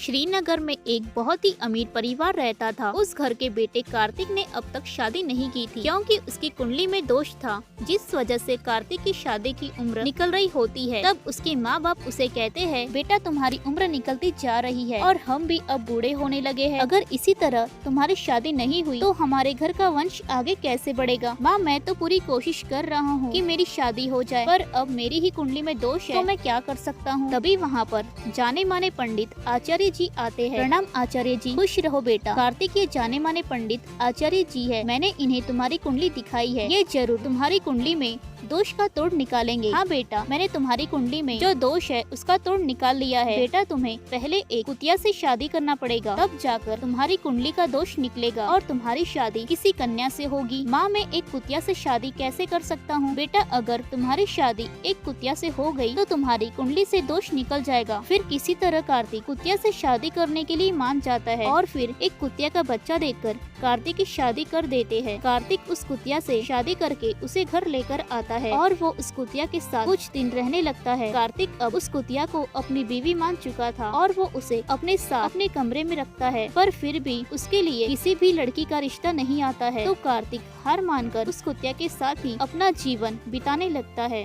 श्रीनगर में एक बहुत ही अमीर परिवार रहता था। उस घर के बेटे कार्तिक ने अब तक शादी नहीं की थी क्योंकि उसकी कुंडली में दोष था, जिस वजह से कार्तिक की शादी की उम्र निकल रही होती है। तब उसके माँ बाप उसे कहते हैं, बेटा तुम्हारी उम्र निकलती जा रही है और हम भी अब बूढ़े होने लगे हैं। अगर इसी तरह तुम्हारी शादी नहीं हुई तो हमारे घर का वंश आगे कैसे बढ़ेगा। माँ मैं तो पूरी कोशिश कर रहा हूँ कि मेरी शादी हो जाए, पर अब मेरी ही कुंडली में दोष है तो मैं क्या कर सकता हूँ। तभी वहाँ पर जाने माने पंडित आचार्य जी आते हैं। प्रणाम आचार्य जी। खुश रहो बेटा, कार्तिक ये जाने माने पंडित आचार्य जी है। मैंने इन्हें तुम्हारी कुंडली दिखाई है, ये जरूर तुम्हारी कुंडली में दोष का तोड़ निकालेंगे। हाँ बेटा, मैंने तुम्हारी कुंडली में जो दोष है उसका तोड़ निकाल लिया है। बेटा तुम्हें पहले एक कुतिया से शादी करना पड़ेगा, तब जाकर तुम्हारी कुंडली का दोष निकलेगा और तुम्हारी शादी किसी कन्या से होगी। माँ मैं एक कुतिया से शादी कैसे कर सकता हूँ। बेटा अगर तुम्हारी शादी एक कुतिया से हो गई तो तुम्हारी कुंडली से दोष निकल जाएगा। फिर किसी तरह कार्तिक कुतिया से शादी करने के लिए मान जाता है और फिर एक कुतिया का बच्चा देकर कार्तिक की शादी कर देते हैं। कार्तिक उस कुतिया से शादी करके उसे घर लेकर आता है और वो उस कुतिया के साथ कुछ दिन रहने लगता है। कार्तिक अब उस कुतिया को अपनी बीवी मान चुका था और वो उसे अपने साथ अपने कमरे में रखता है, पर फिर भी उसके लिए किसी भी लड़की का रिश्ता नहीं आता है। तो कार्तिक हार मानकर उस कुतिया के साथ ही अपना जीवन बिताने लगता है।